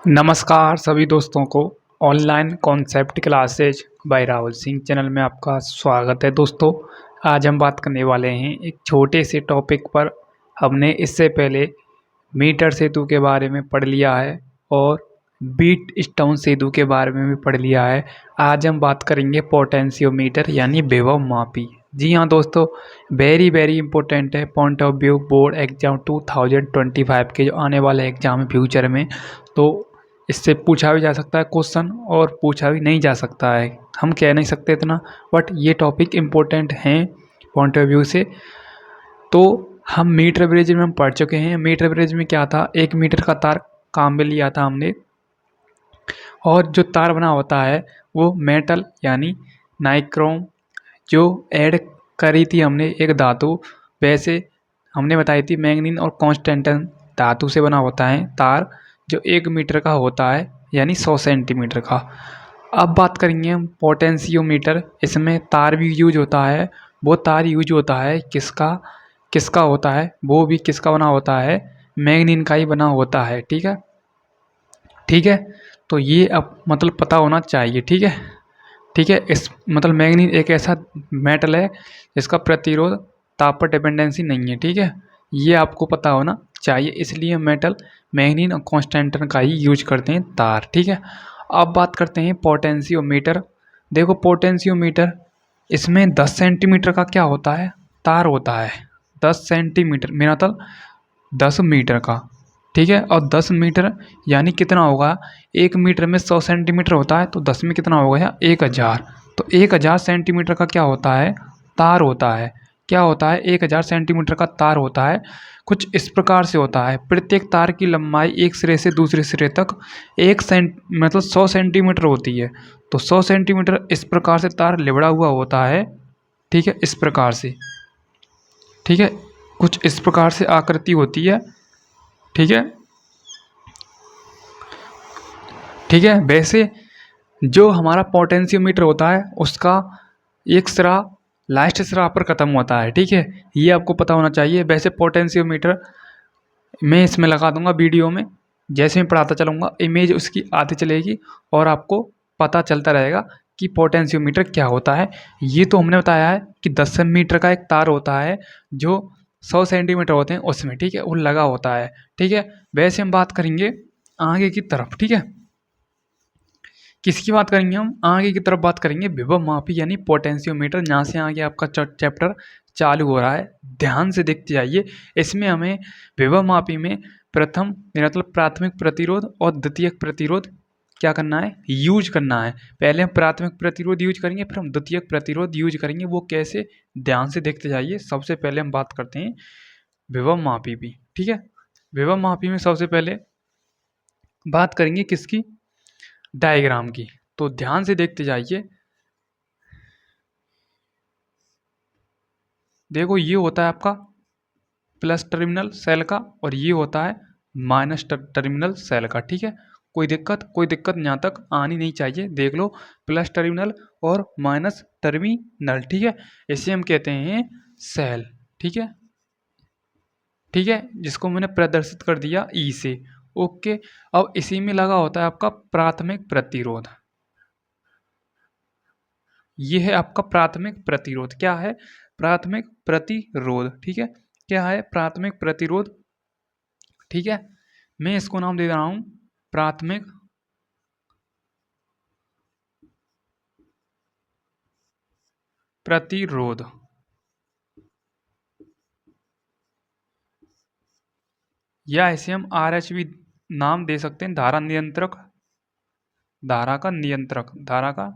नमस्कार सभी दोस्तों को online concept classes by Rahul Singh channel में आपका स्वागत है। दोस्तों, आज हम बात करने वाले हैं एक छोटे से टॉपिक पर। हमने इससे पहले मीटर सेतु के बारे में पढ़ लिया है और बीट स्टोन सेतु के बारे में भी पढ़ लिया है। आज हम बात करेंगे पोटेंशियोमीटर यानी विभव मापी। जी हाँ दोस्तों, वेरी वेरी इंपॉर्टेंट है point of view board exam 2025 के जो आने वाले एग्जाम है फ्यूचर में। तो इससे पूछा भी जा सकता है क्वेश्चन और पूछा भी नहीं जा सकता है, हम कह नहीं सकते इतना, बट ये टॉपिक इम्पोर्टेंट हैं पॉइंट ऑफ व्यू से। तो हम मीटर ब्रिज में हम पढ़ चुके हैं। मीटर ब्रिज में क्या था, 1 मीटर का तार काम में लिया था हमने, और जो तार बना होता है वो मेटल यानी नाइक्रोम जो ऐड करी थी हमने एक धातु, वैसे हमने बताई थी मैंगनीज और कॉन्स्टेंटन धातु से बना होता है तार, जो 1 मीटर का होता है यानी 100 सेंटीमीटर का। अब बात करेंगे हम पोटेंशियोमीटर। इसमें तार भी यूज होता है। वो तार यूज होता है किसका किसका होता है, वो भी किसका बना होता है, मैंगनीज का ही बना होता है। ठीक है, ठीक है। तो ये अब मतलब पता होना चाहिए। ठीक है, ठीक है। इस मतलब मैंगनीज एक ऐसा मेटल है जिसका प्रतिरोध ताप पर डिपेंडेंसी नहीं है। ठीक है, ये आपको पता होना चाहिए, इसलिए मेटल मैंगनीज और कॉन्स्टेंटन का ही यूज करते हैं तार। ठीक है, अब बात करते हैं पोटेंशियोमीटर। देखो पोटेंशियोमीटर, इसमें 10 सेंटीमीटर का क्या होता है, तार होता है। 10 सेंटीमीटर मेरा मतलब 10 मीटर का। ठीक है, और 10 मीटर यानी कितना होगा, 1 मीटर में 100 सेंटीमीटर होता है, तो 10 में कितना हो गया, 1000। तो 1000 सेंटीमीटर का क्या होता है, तार होता है। क्या होता है, 1000 सेंटीमीटर का तार होता है। कुछ इस प्रकार से होता है, प्रत्येक तार की लंबाई एक सिरे से दूसरे सिरे तक 100 सेंटीमीटर होती है। तो 100 सेंटीमीटर इस प्रकार से तार लिबड़ा हुआ होता है। ठीक है, इस प्रकार से। ठीक है, कुछ इस प्रकार से आकृति होती है। ठीक है, ठीक है। वैसे जो हमारा पोटेंशियोमीटर होता है उसका एक सिरा लास्ट सिरा पर ख़त्म होता है। ठीक है, ये आपको पता होना चाहिए। वैसे पोटेंशियोमीटर मैं इसमें लगा दूंगा वीडियो में, जैसे मैं पढ़ाता चलूँगा इमेज उसकी आती चलेगी और आपको पता चलता रहेगा कि पोटेंशियोमीटर क्या होता है। ये तो हमने बताया है कि 10 मीटर का एक तार होता है जो 100 सेंटीमीटर होते हैं उसमें। ठीक है, वो लगा होता है। ठीक है, वैसे हम बात करेंगे आगे की तरफ। ठीक है, किसकी बात करेंगे, हम आगे की तरफ बात करेंगे विभव मापी यानी पोटेंशियोमीटर। यहाँ से आगे आपका चैप्टर चालू हो रहा है, ध्यान से देखते जाइए। इसमें हमें विभव मापी में प्रथम मतलब प्राथमिक प्रतिरोध और द्वितीयक प्रतिरोध क्या करना है, यूज करना है। पहले हम प्राथमिक प्रतिरोध यूज करेंगे, फिर हम द्वितीयक प्रतिरोध यूज करेंगे। वो कैसे, ध्यान से देखते जाइए। सबसे पहले हम बात करते हैं विभव मापी भी। ठीक है, विभव मापी में सबसे पहले बात करेंगे किसकी, डायग्राम की। तो ध्यान से देखते जाइए। देखो ये होता है आपका प्लस टर्मिनल सेल का और ये होता है माइनस टर्मिनल सेल का। ठीक है, कोई दिक्कत यहाँ तक आनी नहीं चाहिए। देख लो, प्लस टर्मिनल और माइनस टर्मिनल। ठीक है, इसे हम कहते हैं सेल। ठीक है, ठीक है, जिसको मैंने प्रदर्शित कर दिया ई से। ओके, अब इसी में लगा होता है आपका प्राथमिक प्रतिरोध। ये है आपका प्राथमिक प्रतिरोध। क्या है, प्राथमिक प्रतिरोध। ठीक है, क्या है, प्राथमिक प्रतिरोध। ठीक है, मैं इसको नाम दे रहा हूं प्राथमिक प्रतिरोध। या इसे हम RH भी नाम दे सकते हैं, धारा नियंत्रक, धारा का नियंत्रक, धारा का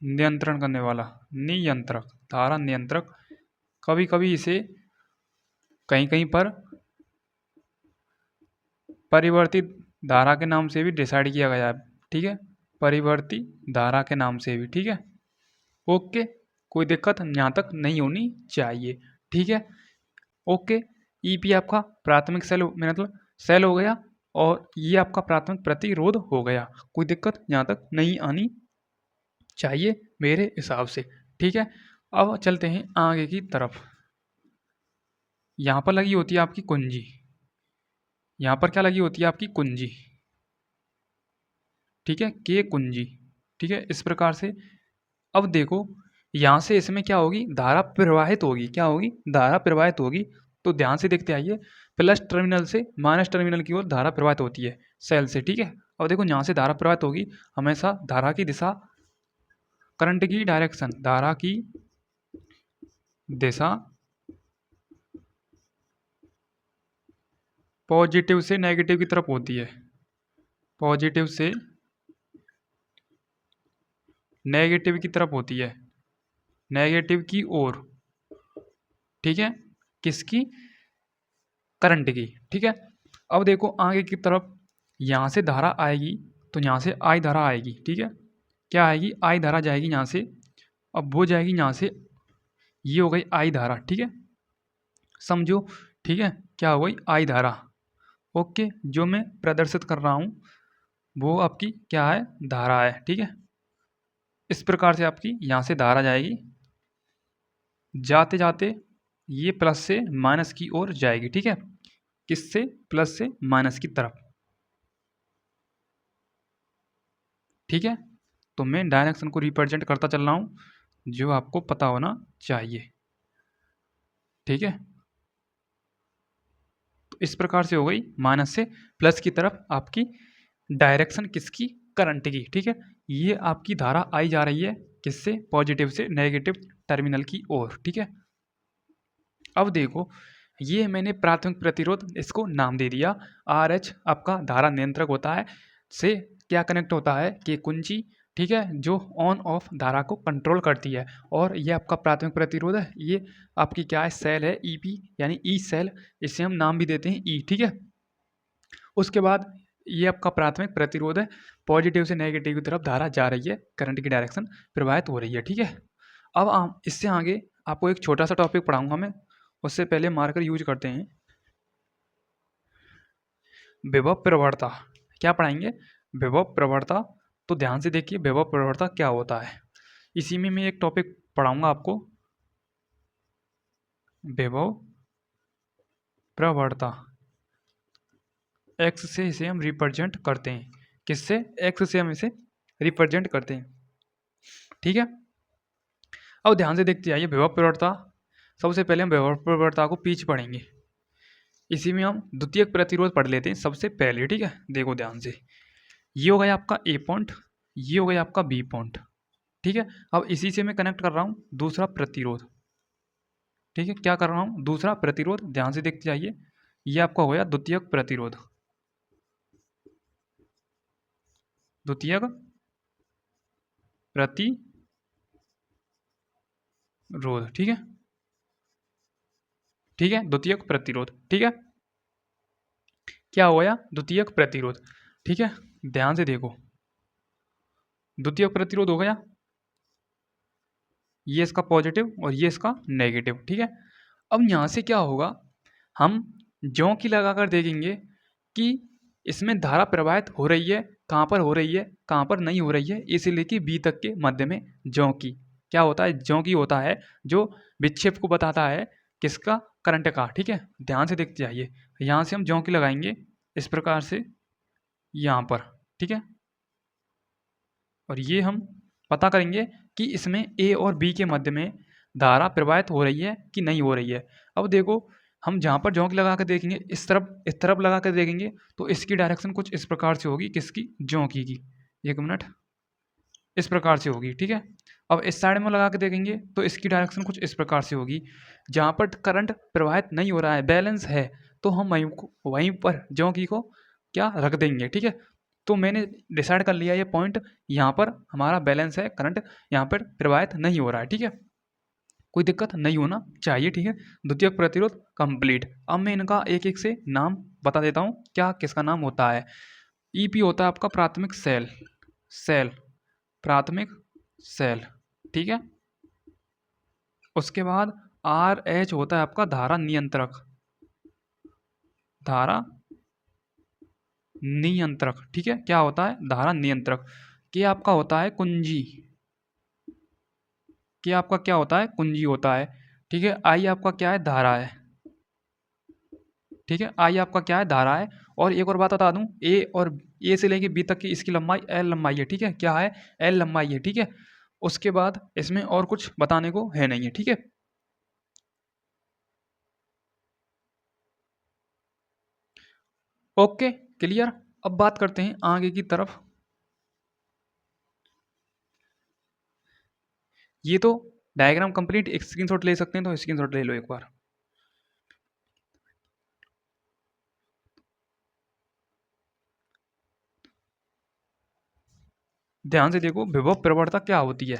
नियंत्रण करने वाला, नियंत्रक, धारा नियंत्रक। कभी कभी इसे कहीं कहीं पर परिवर्तित धारा के नाम से भी डिसाइड किया गया है। ठीक है, परिवर्तित धारा के नाम से भी। ठीक है, ओके, कोई दिक्कत यहाँ तक नहीं होनी चाहिए। ठीक है, ओके। ईपी आपका प्राथमिक सेल मेरा मतलब सेल हो गया और ये आपका प्राथमिक प्रतिरोध हो गया। कोई दिक्कत यहाँ तक नहीं आनी चाहिए मेरे हिसाब से। ठीक है, अब चलते हैं आगे की तरफ। यहाँ पर लगी होती है आपकी कुंजी। यहाँ पर क्या लगी होती है आपकी कुंजी। ठीक है, के कुंजी, ठीक है, इस प्रकार से। अब देखो यहाँ से इसमें क्या होगी, धारा प्रवाहित होगी, क्या होगी, धारा प्रवाहित होगी। तो ध्यान से देखते आइए, प्लस टर्मिनल से माइनस टर्मिनल की ओर धारा प्रवाहित होती है सेल से, ठीक है। अब देखो यहाँ से धारा प्रवाहित होगी, हमेशा धारा की दिशा, करंट की डायरेक्शन, धारा की दिशा पॉजिटिव से नेगेटिव की तरफ होती है, पॉजिटिव से नेगेटिव की तरफ होती है, नेगेटिव की ओर, ठीक है, किसकी, करंट की, ठीक है। अब देखो आगे की तरफ यहाँ से धारा आएगी, तो यहाँ से आई धारा आएगी, ठीक है, क्या आएगी, आई धारा जाएगी यहाँ से। अब वो जाएगी यहाँ से, ये हो गई आई धारा, ठीक है, समझो, ठीक है, क्या हो गई, आई धारा। ओके, जो मैं प्रदर्शित कर रहा हूँ वो आपकी क्या है, धारा है, ठीक है। इस प्रकार से आपकी यहाँ से धारा जाएगी, जाते जाते ये प्लस से माइनस की ओर जाएगी, ठीक है, किससे, प्लस से माइनस की तरफ, ठीक है। तो मैं डायरेक्शन को रिप्रेजेंट करता चल रहा हूँ, जो आपको पता होना चाहिए, ठीक है। तो इस प्रकार से हो गई, माइनस से प्लस की तरफ आपकी डायरेक्शन किसकी, करंट की, ठीक है। ये आपकी धारा आई जा रही है किससे, पॉजिटिव से नेगेटिव टर्मिनल की ओर, ठीक है। अब देखो ये मैंने प्राथमिक प्रतिरोध इसको नाम दे दिया, RH आपका धारा नियंत्रक होता है, से क्या कनेक्ट होता है, कि कुंजी, ठीक है, जो ऑन ऑफ धारा को कंट्रोल करती है। और ये आपका प्राथमिक प्रतिरोध है, ये आपकी क्या है, सेल है, EP यानी ई सेल, इसे हम नाम भी देते हैं ई, ठीक है। उसके बाद ये आपका प्राथमिक प्रतिरोध है, पॉजिटिव से नेगेटिव की तरफ धारा जा रही है, करंट की डायरेक्शन प्रवाहित हो रही है, ठीक है। अब इससे आगे आपको एक छोटा सा टॉपिक पढ़ाऊंगा मैं, उससे पहले मार्कर यूज करते हैं, विभव प्रवणता। क्या पढ़ाएंगे, विभव प्रवणता। तो ध्यान से देखिए विभव प्रवणता क्या होता है, इसी में मैं एक टॉपिक पढ़ाऊंगा आपको, विभव प्रवणता। एक्स से इसे हम रिप्रेजेंट करते हैं, किससे, एक्स से हम इसे रिप्रेजेंट करते हैं, ठीक है। अब ध्यान से देखते आइए विभव प्रवणता। सबसे पहले हम विभव प्रवणता को पीछे पढ़ेंगे, इसी में हम द्वितीयक प्रतिरोध पढ़ लेते हैं सबसे पहले, ठीक है। देखो ध्यान से, ये हो गया आपका ए पॉइंट, ये हो गया आपका बी पॉइंट, ठीक है। अब इसी से मैं कनेक्ट कर रहा हूँ दूसरा प्रतिरोध, ठीक है, क्या कर रहा हूँ, दूसरा प्रतिरोध, ध्यान से देखते जाइए, ये आपका हो गया द्वितीयक प्रतिरोध, द्वितीयक प्रतिरोध, ठीक है, ठीक है, द्वितीयक प्रतिरोध, ठीक है, क्या हो गया, द्वितीयक प्रतिरोध, ठीक है। ध्यान से देखो, द्वितीयक प्रतिरोध हो गया, ये इसका पॉजिटिव और ये इसका नेगेटिव, ठीक है। अब यहाँ से क्या होगा, हम ज्यों की लगाकर देखेंगे कि इसमें धारा प्रवाहित हो रही है, कहाँ पर हो रही है, कहाँ पर नहीं हो रही है, ए से लेके बी तक के मध्य में ज्यों की क्या होता है, ज्यों की होता है जो विक्षेप को बताता है, किसका, करंट का, ठीक है। ध्यान से देखते जाइए, यहाँ से हम ज्यों की लगाएंगे इस प्रकार से यहाँ पर, ठीक है, और ये हम पता करेंगे कि इसमें ए और बी के मध्य में धारा प्रवाहित हो रही है कि नहीं हो रही है। अब देखो हम जहाँ पर ज्यों की लगा कर देखेंगे, इस तरफ लगा कर देखेंगे तो इसकी डायरेक्शन कुछ इस प्रकार से होगी, किसकी, ज्यों की, एक मिनट, इस प्रकार से होगी, ठीक है। अब इस साइड में लगा के देखेंगे तो इसकी डायरेक्शन कुछ इस प्रकार से होगी, जहाँ पर करंट प्रवाहित नहीं हो रहा है, बैलेंस है, तो हम वहीं पर ज्यों की को क्या रख देंगे, ठीक है। तो मैंने डिसाइड कर लिया ये पॉइंट, यहाँ पर हमारा बैलेंस है, करंट यहाँ पर प्रवाहित नहीं हो रहा है, ठीक है, कोई दिक्कत नहीं होना चाहिए, ठीक है। द्वितीयक प्रतिरोध कंप्लीट। अब मैं इनका एक एक से नाम बता देता हूँ, क्या किसका नाम होता है। ईपी होता है आपका प्राथमिक सेल, सेल, प्राथमिक सेल, ठीक है। उसके बाद RH होता है आपका धारा नियंत्रक, धारा नियंत्रक, ठीक है, क्या होता है, धारा नियंत्रक। के आपका होता है कुंजी, के आपका क्या होता है, कुंजी होता है, ठीक है। आई आपका क्या है, धारा है, ठीक है, आई आपका क्या है, धारा है। और एक और बात बता दूं, ए से लेके बी तक की इसकी लंबाई एल लंबाई है, ठीक है, क्या है, एल लंबाई है, ठीक है। उसके बाद इसमें और कुछ बताने को है नहीं है, ठीक है। Okay, clear. अब बात करते हैं आगे की तरफ। ये तो डायग्राम कंप्लीट, एक स्क्रीनशॉट ले सकते हैं तो स्क्रीनशॉट ले लो एक बार। ध्यान से देखो विभव प्रवणता क्या होती है।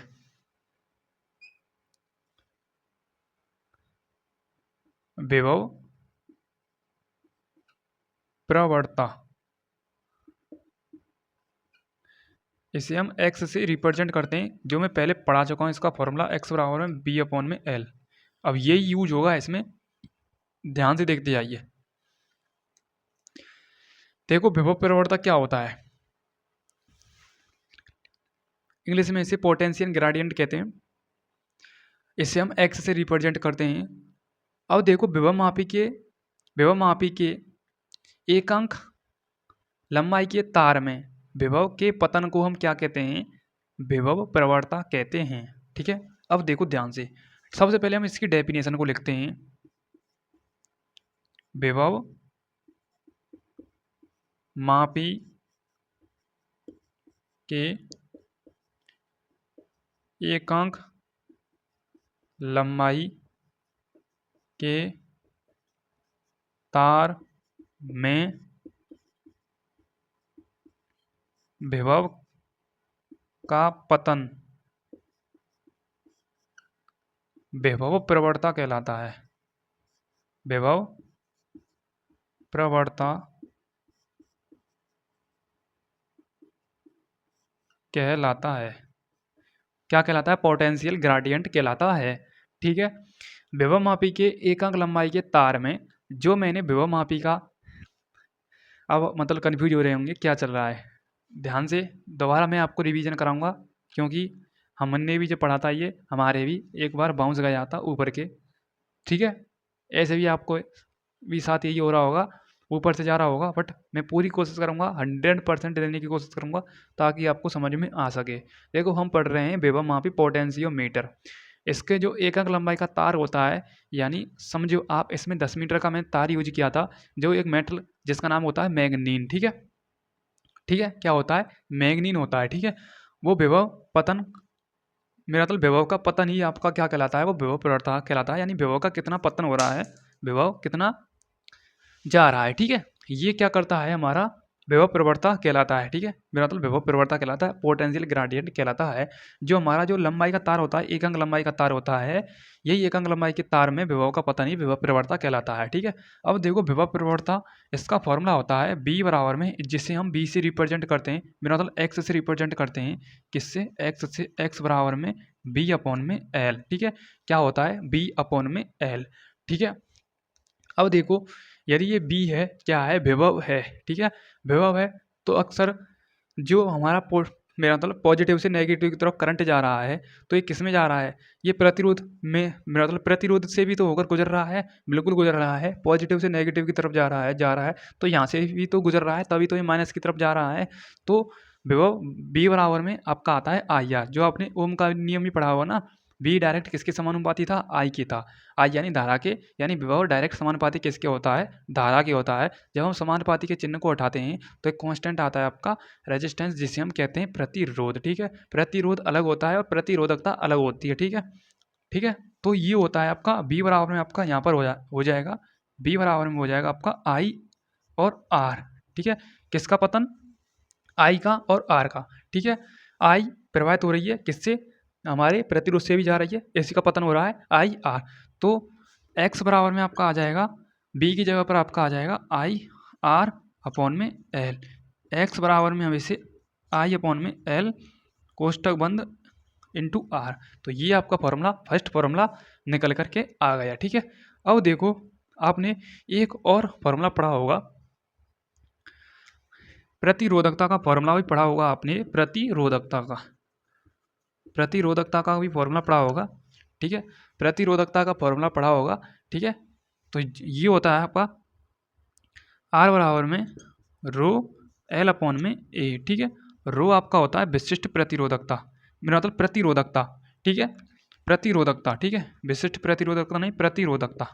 विभव प्रवणता, इसे हम एक्स से रिप्रेजेंट करते हैं, जो मैं पहले पढ़ा चुका हूँ। इसका फॉर्मूला एक्स बराबर में बी अपॉन में एल। अब ये यूज होगा इसमें, ध्यान से देखते जाइए। देखो विभव प्रवणता क्या होता है, इंग्लिश में इसे पोटेंशियल ग्रेडियंट कहते हैं। इसे हम एक्स से रिप्रेजेंट करते हैं। अब देखो विभव मापी के एकांक लंबाई के तार में विभव के पतन को हम क्या कहते हैं, विभव प्रवणता कहते हैं, ठीक है। अब देखो ध्यान से, सबसे पहले हम इसकी डेफिनेशन को लिखते हैं। विभव मापी के एकांक लंबाई के तार में विभव का पतन विभव प्रवणता कहलाता है। विभव प्रवणता कहलाता है, क्या कहलाता है, पोटेंशियल ग्रेडियंट कहलाता है, ठीक है। विभव मापी के एकांक लंबाई के तार में, जो मैंने विभव मापी का, अब मतलब कंफ्यूज हो रहे होंगे क्या चल रहा है, ध्यान से दोबारा मैं आपको रिवीजन कराऊंगा, क्योंकि हमने भी जो पढ़ा था ये हमारे भी एक बार बाउंस गया था ऊपर के, ठीक है। ऐसे भी आपको भी साथ यही हो रहा होगा, ऊपर से जा रहा होगा, बट मैं पूरी कोशिश करूंगा, 100% देने की कोशिश करूंगा, ताकि आपको समझ में आ सके। देखो हम पढ़ रहे हैं विभव मापी पोटेंशियोमीटर। इसके जो एक अंक लंबाई का तार होता है, यानी समझो आप, इसमें 10 मीटर का मैंने तार यूज किया था, जो एक मेटल जिसका नाम होता है मैग्नीन, ठीक है। ठीक है, क्या होता है, मैग्नीन होता है, ठीक है। वो विभव पतन, मेरा मतलब विभव का पतन ही आपका क्या कहलाता है, वो विभव प्रवणता कहलाता है, यानी विभव का कितना पतन हो रहा है, विभव कितना जा रहा है, ठीक है। ये क्या करता है, हमारा विभव प्रवणता कहलाता है, ठीक है। मेरा मतलब विभव प्रवणता कहलाता है, पोटेंशियल ग्रेडियंट कहलाता है। जो हमारा जो लंबाई का तार होता है, एक अंक लंबाई का तार होता है, यही एक अंक लंबाई के तार में विभव का पतन ही विभव प्रवणता कहलाता है, ठीक है। अब देखो विभव प्रवणता, इसका फॉर्मूला होता है बी बराबर में, जिसे हम बी से रिप्रेजेंट करते हैं, मेरा मतलब एक्स से रिप्रेजेंट करते हैं, किससे, एक्स से, एक्स बराबर में बी अपॉन में एल, ठीक है। क्या होता है, बी अपॉन में एल, ठीक है। अब देखो, यदि ये बी है, क्या है, विभव है, ठीक है, विभव है, तो अक्सर जो हमारा मेरा मतलब पॉजिटिव से नेगेटिव की तरफ करंट जा रहा है, तो ये किस में जा रहा है, ये प्रतिरोध में, मेरा मतलब प्रतिरोध से भी तो होकर गुजर रहा है, बिल्कुल गुजर रहा है, पॉजिटिव से नेगेटिव की तरफ जा रहा है, तो यहाँ से भी तो गुजर रहा है, तभी तो ये माइनस की तरफ जा रहा है। तो विभव बी बराबर में आपका आता है आई आर, जो आपने ओम का नियम भी पढ़ा हुआ ना, बी डायरेक्ट किसके समानुपाती था, आई के था, आई यानी धारा के, यानी विभव डायरेक्ट समानुपाती किसके होता है, धारा के होता है। जब हम समानुपाती के चिन्ह को हटाते हैं तो एक कांस्टेंट आता है आपका रेजिस्टेंस, जिसे हम कहते हैं प्रतिरोध, ठीक है। प्रतिरोध अलग होता है और प्रतिरोधकता अलग होती है, ठीक है, ठीक है। तो ये होता है आपका बी बराबर में, आपका यहाँ पर हो जाएगा, बी बराबर में हो जाएगा आपका आई और आर, ठीक है। किसका पतन, आई का और आर का, ठीक है। आई प्रवाहित हो रही है किससे, हमारे प्रतिरोध से भी जा रही है, इसी का पतन हो रहा है आई आर। तो एक्स बराबर में आपका आ जाएगा, बी की जगह पर आपका आ जाएगा आई आर अपॉन में एल। एक्स बराबर में हम इसे आई अपॉन में एल कोष्टक बंद इंटू आर। तो ये आपका फॉर्मूला, फर्स्ट फॉर्मूला निकल करके आ गया, ठीक है। अब देखो, आपने एक और फॉर्मूला पढ़ा होगा, प्रतिरोधकता का फॉर्मूला भी पढ़ा होगा आपने, प्रतिरोधकता का भी फॉर्मूला पढ़ा होगा, ठीक है। प्रतिरोधकता का फॉर्मूला पढ़ा होगा, ठीक है। तो ये होता है आपका आर बराबर में रो एल अपॉन में ए, ठीक है। रो आपका होता है विशिष्ट प्रतिरोधकता, मेरा मतलब प्रतिरोधकता, ठीक है, प्रतिरोधकता, ठीक है, विशिष्ट प्रतिरोधकता नहीं, प्रतिरोधकता,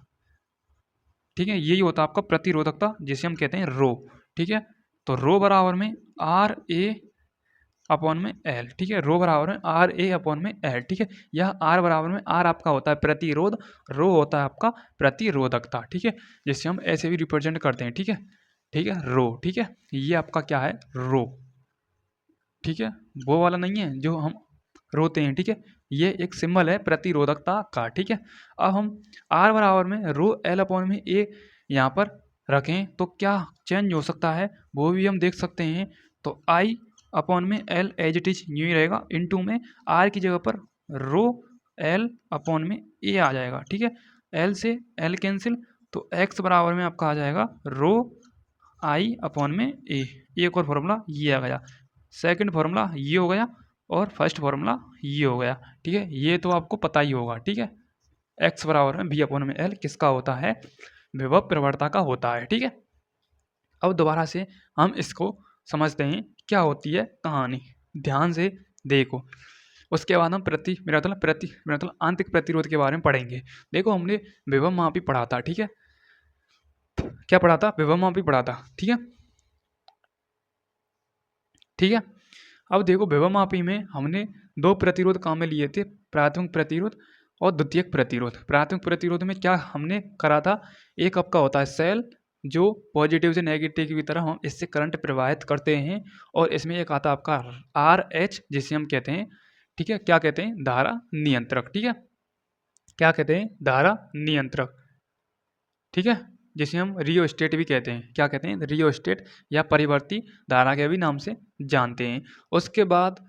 ठीक है, यही होता है आपका प्रतिरोधकता जिसे हम कहते हैं रो, ठीक है। तो रो बराबर में आर ए अपॉन में एल, ठीक है, रो बराबर में आर ए अपॉन में एल, ठीक है। यह आर बराबर में, आर आपका होता है प्रतिरोध, रो होता है आपका प्रतिरोधकता, ठीक है, जिससे हम ऐसे भी रिप्रेजेंट करते हैं, ठीक है, ठीक है, रो, ठीक है, ये आपका क्या है, रो, ठीक है, वो वाला नहीं है जो हम रोते हैं, ठीक है, ये एक सिंबल है प्रतिरोधकता का, ठीक है। अब हम आर बराबर में रो एल अपॉन में ए यहाँ पर रखें तो क्या चेंज हो सकता है वो भी हम देख सकते हैं। तो आई अपॉन में L as it is new ही रहेगा, इनटू में आर की जगह पर रो एल अपॉन में ए आ जाएगा, ठीक है, एल से एल कैंसिल, तो एक्स बराबर में आपका आ जाएगा रो आई अपॉन में ए, एक और फॉर्मूला ये आ गया, सेकंड फार्मूला ये हो गया, और फर्स्ट फार्मूला ये हो गया, ठीक है, ये तो आपको पता ही होगा, ठीक है। एक्स बराबर में बी अपॉन में एल किसका होता है, विभव प्रवणता का होता है, ठीक है। अब दोबारा से हम इसको समझते हैं क्या होती है कहानी, ध्यान से देखो। उसके बाद हम मेरा मतलब आंतरिक प्रतिरोध के बारे में पढ़ेंगे। देखो हमने विभव मापी पढ़ा था, ठीक है, क्या पढ़ा था, विभव मापी पढ़ा था, ठीक है, ठीक है। अब देखो विभव मापी में हमने दो प्रतिरोध काम में लिए थे, प्राथमिक प्रतिरोध और द्वितीयक प्रतिरोध। प्राथमिक प्रतिरोध में क्या हमने करा था, एक आपका होता है सेल जो पॉजिटिव से नेगेटिव की तरह हम इससे करंट प्रवाहित करते हैं, और इसमें एक आता है आपका आर एच जिसे हम कहते हैं, ठीक है, क्या कहते हैं, धारा नियंत्रक, ठीक है, क्या कहते हैं, धारा नियंत्रक, ठीक है, जिसे हम रियोस्टेट भी कहते हैं, क्या कहते हैं, रियोस्टेट या परिवर्ती धारा के भी नाम से जानते हैं। उसके बाद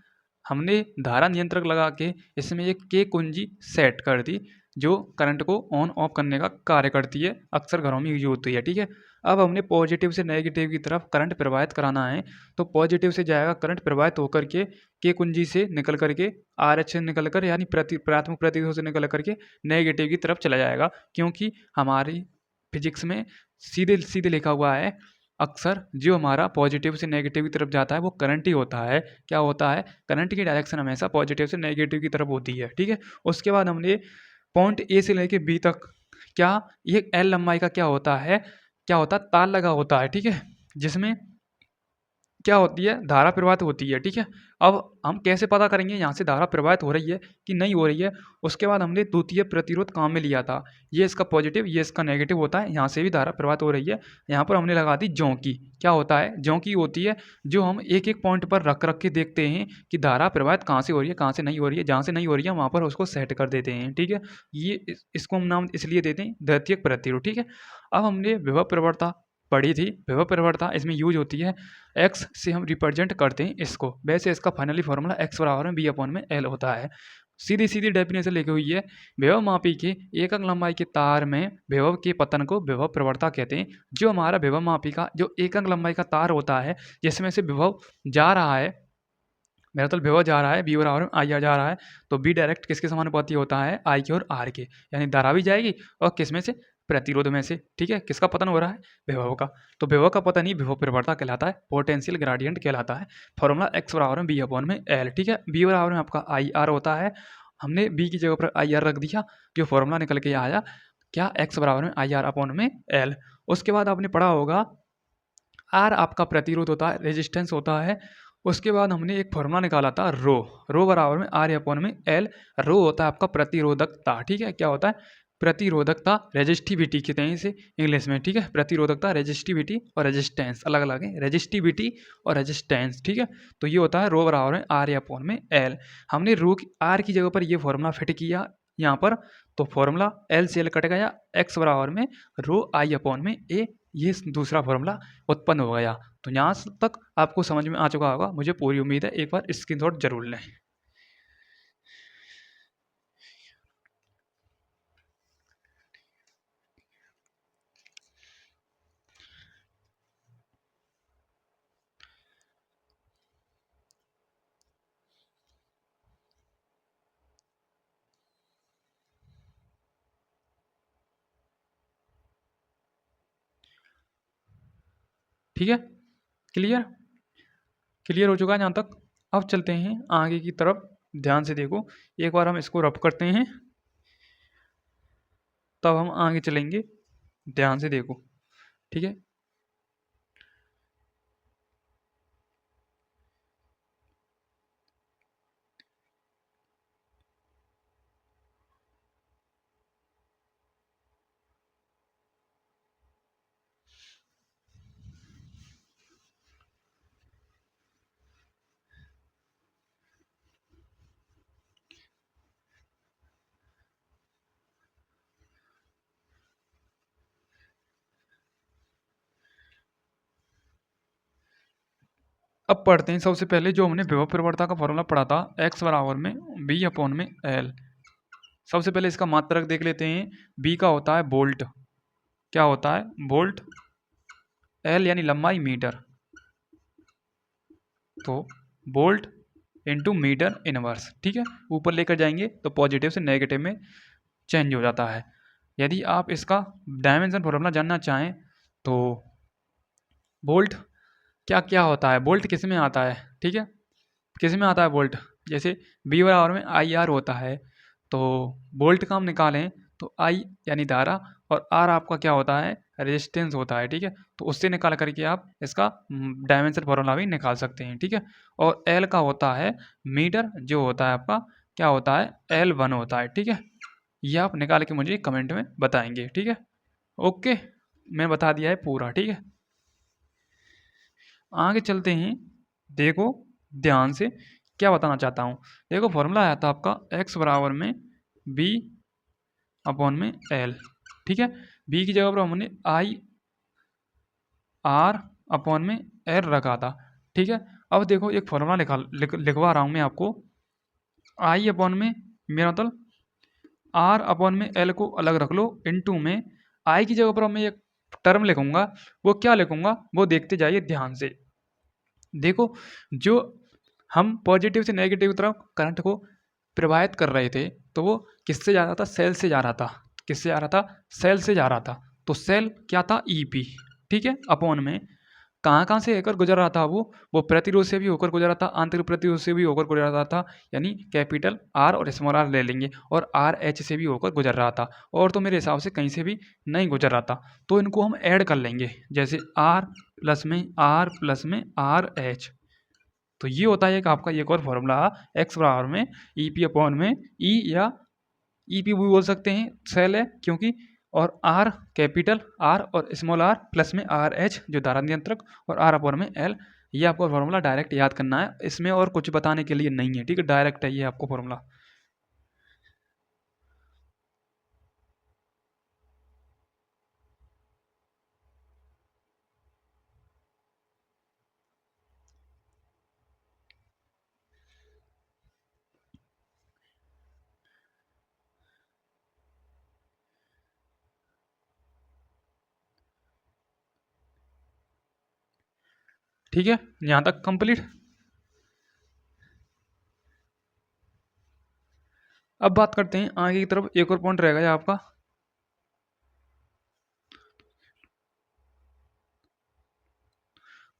हमने धारा नियंत्रक लगा के इसमें एक के कुंजी सेट कर दी जो करंट को ऑन ऑफ करने का कार्य करती है, अक्सर घरों में यूज होती है, ठीक है। अब हमने पॉजिटिव से नेगेटिव की तरफ करंट प्रवाहित कराना है, तो पॉजिटिव से जाएगा करंट प्रवाहित होकर के कुंजी से निकल करके आर एच से निकल कर यानी प्राथमिक प्रतिरोध से निकल करके नेगेटिव की तरफ चला जाएगा, क्योंकि हमारी फिजिक्स में सीधे सीधे लिखा हुआ है, अक्सर जो हमारा पॉजिटिव से नेगेटिव की तरफ जाता है वो करंट ही होता है, क्या होता है, करंट की डायरेक्शन हमेशा पॉजिटिव से नेगेटिव की तरफ होती है, ठीक है। उसके बाद हमने पॉइंट ए से लेके बी तक क्या, ये एल लंबाई का क्या होता है, क्या होता है, तार लगा होता है, ठीक है, जिसमें क्या होती है, धारा प्रवाहित होती है, ठीक है। अब हम कैसे पता करेंगे यहाँ से धारा प्रवाहित हो रही है कि नहीं हो रही है। उसके बाद हमने द्वितीय प्रतिरोध काम में लिया था, ये इसका पॉजिटिव ये इसका नेगेटिव होता है, यहाँ से भी धारा प्रवाहित हो रही है, यहाँ पर हमने लगा दी जौंकी, क्या होता है, जौंकी होती है जो हम एक एक पॉइंट पर रख रख के देखते हैं कि धारा प्रवाहित कहाँ से हो रही है कहाँ से नहीं हो रही है, जहाँ से नहीं हो रही है वहाँ पर उसको सेट कर देते हैं, ठीक है। ये इसको हम नाम इसलिए देते हैं द्वितीयक प्रतिरोध, ठीक है। अब हमने विभव प्रवणता पढ़ी थी, विभव प्रवणता इसमें यूज होती है, एक्स से हम रिप्रेजेंट करते हैं इसको, वैसे इसका फाइनली फॉर्मूला एक्स बराबर में बी अपॉन में एल होता है। सीधी सीधी डेफिनेशन लिखी हुई है, विभव मापी के एकक लंबाई के तार में विभव के पतन को विभव प्रवणता कहते हैं। जो हमारा विभव मापी का जो एकक लंबाई का तार होता है जिसमें से विभव जा रहा है, मेरा तो विभव जा रहा है बी बराबर में आई आर जा रहा है, तो बी डायरेक्ट किसके समानुपाती होता है, आई के और आर के, यानी धारा भी जाएगी और किस में से, प्रतिरोध में से, ठीक है। किसका पतन हो रहा है, विभव का, तो विभव का पतन ही विभव प्रवणता कहलाता है, पोटेंशियल ग्रेडियंट कहलाता है। फॉर्मूला एक्स बराबर में बी अपॉन में एल, ठीक है, बी बराबर में आपका आई आर होता है, हमने बी की जगह पर आई आर रख दिया, जो फॉर्मूला निकल के आया क्या, एक्स बराबर में आई आर अपॉन में एल। उसके बाद आपने पढ़ा होगा आर आपका प्रतिरोध होता है, रेजिस्टेंस होता है। उसके बाद हमने एक फॉर्मूला निकाला था रो, रो बराबर में आर अपॉन में एल, रो होता है आपका प्रतिरोधकता, ठीक है, क्या होता है, प्रतिरोधकता, रेजिस्टिविटी कहते हैं इसे इंग्लिश में, ठीक है, प्रतिरोधकता, रेजिस्टिविटी और रेजिस्टेंस अलग अलग है, रेजिस्टिविटी और रेजिस्टेंस, ठीक है। तो ये होता है रो बराबर में आर अपॉन में एल। हमने रो आर की जगह पर ये फॉर्मूला फिट किया यहाँ पर, तो फॉर्मूला एल से एल कट गया, एक्स बराबर में रो आई अपॉन में ए, ये दूसरा फॉर्मूला उत्पन्न हो गया। तो यहाँ तक आपको समझ में आ चुका होगा, मुझे पूरी उम्मीद है, एक बार स्क्रीनशॉट जरूर लें। ठीक है, क्लियर क्लियर हो चुका है यहाँ तक। अब चलते हैं आगे की तरफ, ध्यान से देखो, एक बार हम इसको रब करते हैं तब हम आगे चलेंगे, ध्यान से देखो, ठीक है। अब पढ़ते हैं सबसे पहले जो हमने विभव प्रवणता का फॉर्मूला पढ़ा था, x बराबर में b अपॉन में l। सबसे पहले इसका मात्रक देख लेते हैं। b का होता है वोल्ट, क्या होता है वोल्ट, l यानी लंबाई मीटर, तो वोल्ट इंटू मीटर इनवर्स, ठीक है। ऊपर लेकर जाएंगे तो पॉजिटिव से नेगेटिव में चेंज हो जाता है। यदि आप इसका डायमेंशन फॉर्मूला जानना चाहें तो वोल्ट क्या क्या होता है, वोल्ट किस में आता है, ठीक है, किस में आता है वोल्ट, जैसे V बराबर में IR होता है, तो वोल्ट का हम निकालें तो I यानी धारा और R आपका क्या होता है, रेजिस्टेंस होता है, ठीक है। तो उससे निकाल करके आप इसका डायमेंशन फॉर्मूला भी निकाल सकते हैं, ठीक है। और L का होता है मीटर, जो होता है आपका क्या होता है, L1 होता है, ठीक है। ये आप निकाल के मुझे कमेंट में बताएंगे, ठीक है। ओके, मैं बता दिया है पूरा, ठीक है। आगे चलते हैं, देखो ध्यान से क्या बताना चाहता हूँ। देखो फॉर्मूला आया था आपका x बराबर में b अपॉन में l, ठीक है। b की जगह पर हमने आई आर अपॉन में l रखा था, ठीक है। अब देखो एक फॉर्मूला लिखवा रहा हूँ मैं आपको, आई अपॉन में मेरा मतलब आर अपॉन में एल को अलग रख लो, इनटू में आई की जगह पर मैं एक टर्म लिखूंगा, वो क्या लिखूंगा वो देखते जाइए ध्यान से। देखो जो हम पॉजिटिव से नेगेटिव तरफ करंट को प्रवाहित कर रहे थे तो वो किससे जा रहा था, सेल से जा रहा था, किससे जा रहा था, सेल से जा रहा था। तो सेल क्या था, ईपी, ठीक है, अपॉन में कहाँ कहाँ से होकर गुजर रहा था, वो प्रतिरोध से भी होकर गुजर रहा था, आंतरिक प्रतिरोध से भी होकर गुजर रहा था, यानी कैपिटल आर और स्मॉल आर ले लेंगे, और आर एच से भी होकर गुजर रहा था, और तो मेरे हिसाब से कहीं से भी नहीं गुजर रहा था। तो इनको हम ऐड कर लेंगे, जैसे आर प्लस में आर एच। तो ये होता है एक आपका एक और फॉर्मूला, एक्स बराबर में ई पी अपॉन में ई या ई पी भी बोल सकते हैं, सेल है क्योंकि, और आर कैपिटल आर और स्मॉल आर प्लस में आर एच जो धारा नियंत्रक, और आर अपॉन में एल। ये आपको फॉर्मूला डायरेक्ट याद करना है, इसमें और कुछ बताने के लिए नहीं है, ठीक है, डायरेक्ट है ये आपको फॉर्मूला। ठीक है, यहाँ तक कंप्लीट। अब बात करते हैं आगे की तरफ, एक और पॉइंट रहेगा ये आपका।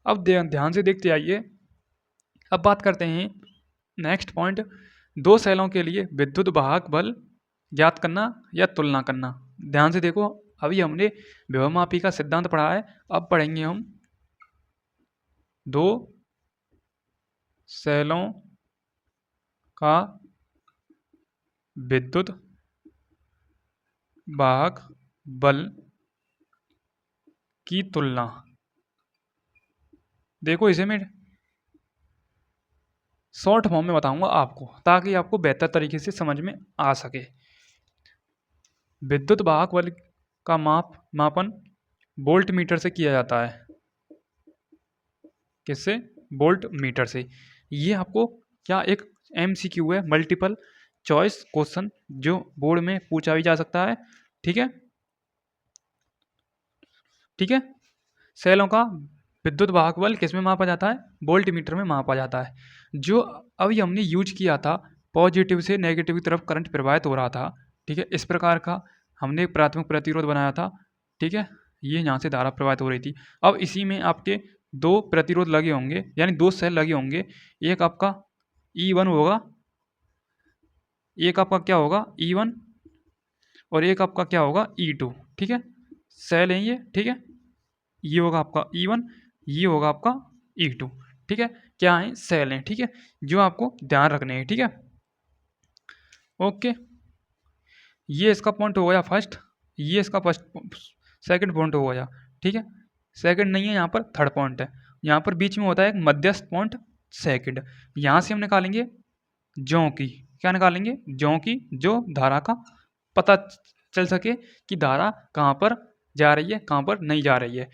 अब ध्यान से देखते आइए। अब बात करते हैं नेक्स्ट पॉइंट, दो सेलों के लिए विद्युत वाहक बल ज्ञात करना या तुलना करना। ध्यान से देखो, अभी हमने विभवमापी का सिद्धांत पढ़ा है, अब पढ़ेंगे हम दो सेलों का विद्युत वाहक बल की तुलना। देखो इसे मैं शॉर्ट फॉर्म में बताऊंगा आपको, ताकि आपको बेहतर तरीके से समझ में आ सके। विद्युत वाहक बल का मापन वोल्ट मीटर से किया जाता है, किससे, वोल्ट मीटर से। ये आपको क्या एक MCQ है, मल्टीपल चॉइस क्वेश्चन, जो बोर्ड में पूछा भी जा सकता है, ठीक है, ठीक है। सेलों का विद्युत वाहक बल किस में मापा जाता है, वोल्ट मीटर में मापा जाता है। जो अभी हमने यूज किया था, पॉजिटिव से नेगेटिव की तरफ करंट प्रवाहित हो रहा था, ठीक है, इस प्रकार का हमने प्राथमिक प्रतिरोध बनाया था, ठीक है, ये यहाँ से धारा प्रवाहित हो रही थी। अब इसी में आपके 2 प्रतिरोध लगे होंगे, यानी 2 सेल लगे होंगे। एक आपका E1 होगा, एक आपका क्या होगा E1 और एक आपका क्या होगा E2, ठीक है। सेल है ये, ठीक है। ये होगा आपका E1, ये होगा आपका E2, ठीक है। क्या है, सेल हैं, ठीक है, जो आपको ध्यान रखने हैं, ठीक है। ओके, ये इसका पॉइंट हो गया फर्स्ट, ये इसका फर्स्ट सेकंड पॉइंट हो गया, ठीक है। सेकंड नहीं है, यहाँ पर थर्ड पॉइंट है। यहाँ पर बीच में होता है एक मध्यस्थ पॉइंट सेकंड। यहाँ से हम निकालेंगे ज्यों की, क्या निकालेंगे, ज्यों की जो धारा का पता चल सके कि धारा कहाँ पर जा रही है, कहाँ पर नहीं जा रही है।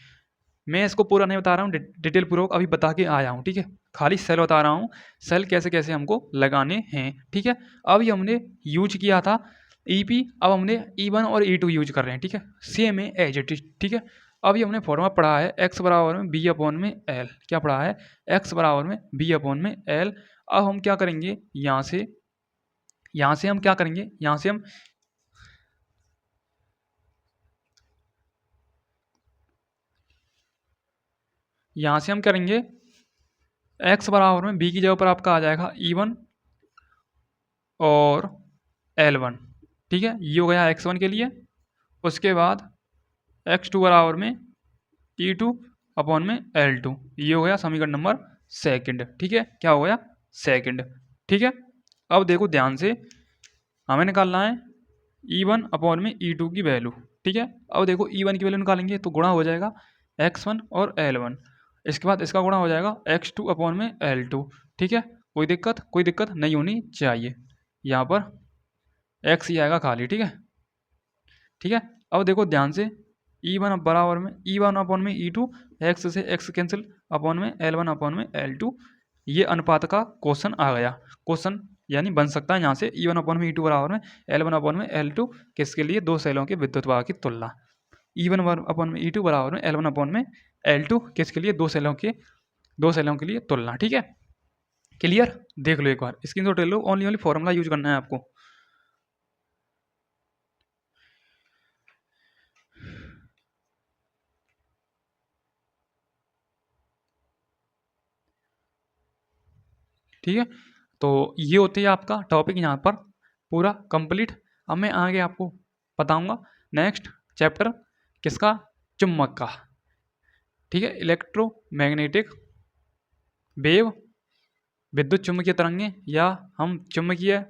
मैं इसको पूरा नहीं बता रहा हूँ, डिटेल पूर्वक अभी बता के आया हूँ, ठीक है। खाली सेल बता रहा हूँ, सेल कैसे कैसे हमको लगाने हैं, ठीक है। अभी हमने यूज किया था ईपी, अब हमने E1 और E2 यूज कर रहे हैं, ठीक है। सेम है एज इट इज, ठीक है। अभी हमने फॉर्मूला पढ़ा है x बराबर में बी अपॉन में एल, क्या पढ़ा है, x बराबर में बी अपॉन में एल। अब हम क्या करेंगे, यहाँ से हम क्या करेंगे, यहाँ से हम करेंगे x बराबर में b की जगह पर आपका आ जाएगा E1 और L1, ठीक है। ये हो गया x1 के लिए। उसके बाद x2 बराबर में E2 अपॉन में L2, ये हो गया समीकरण नंबर सेकंड, ठीक है। क्या हो गया, सेकंड, ठीक है। अब देखो ध्यान से, हमें निकालना है E1 अपॉन में E2 की वैल्यू, ठीक है। अब देखो E1 की वैल्यू निकालेंगे तो गुणा हो जाएगा x1 और L1, इसके बाद इसका गुणा हो जाएगा x2 अपॉन में L2, ठीक है। कोई दिक्कत नहीं होनी चाहिए, यहाँ पर x ही आएगा खाली, ठीक है, ठीक है। अब देखो ध्यान से, E1 बराबर में E1 अपॉन में E2, x से x कैंसिल अपॉन में L1 अपॉन में L2, ये अनुपात का क्वेश्चन आ गया। क्वेश्चन यानी बन सकता है यहाँ से E1 अपॉन में E2 बराबर में L1 अपॉन में L2, किसके लिए, दो सेलों के विद्युत प्रवाह की तुलना। E1 अपॉन में E2 बराबर में L1 अपॉन में L2, किसके लिए, दो सेलों के लिए तुलना, ठीक है। क्लियर, देख लो एक बार स्क्रीनशॉट ले लो, ओनली फॉर्मूला यूज करना है आपको। ठीक है, तो ये होती है आपका टॉपिक यहाँ पर पूरा कंप्लीट। अब मैं आगे आपको बताऊंगा नेक्स्ट चैप्टर किसका, चुंबक का, ठीक है। इलेक्ट्रोमैग्नेटिक वेव, विद्युत चुंबकीय तरंगें, या हम चुंबकीय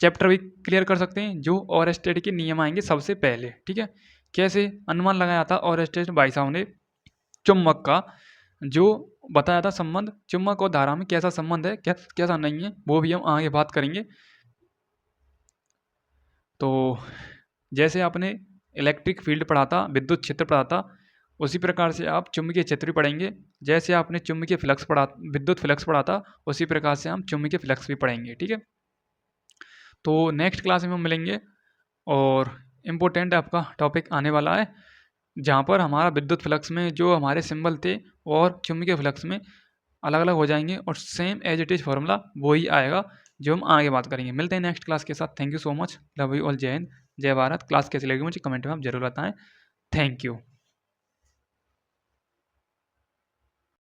चैप्टर भी क्लियर कर सकते हैं, जो ओरस्टेड के नियम आएंगे सबसे पहले, ठीक है। कैसे अनुमान लगाया था ओरस्टेड भाई साहब ने चुंबक का, जो बताया था संबंध, चुंबक और धारा में कैसा संबंध है, कैसा नहीं है, वो भी हम आगे बात करेंगे। तो जैसे आपने इलेक्ट्रिक फील्ड पढ़ा था, विद्युत क्षेत्र पढ़ा था, उसी प्रकार से आप चुंबकीय क्षेत्र भी पढ़ेंगे। जैसे आपने चुंबकीय फ्लक्स पढ़ा, विद्युत फ्लक्स पढ़ा था, उसी प्रकार से हम चुंबकीय फ्लक्स भी पढ़ेंगे, ठीक है। तो नेक्स्ट क्लास में हम मिलेंगे, और इम्पोर्टेंट आपका टॉपिक आने वाला है, जहाँ पर हमारा विद्युत फ्लक्स में जो हमारे सिंबल थे और चुंबकीय फ्लक्स में अलग अलग हो जाएंगे, और same as it is formula वही आएगा जो हम आगे बात करेंगे। मिलते हैं नेक्स्ट क्लास के साथ। Thank you so much, love you all, जय हिंद, जय भारत। क्लास कैसी लगी मुझे कमेंट में आप जरूर बताएं। Thank you.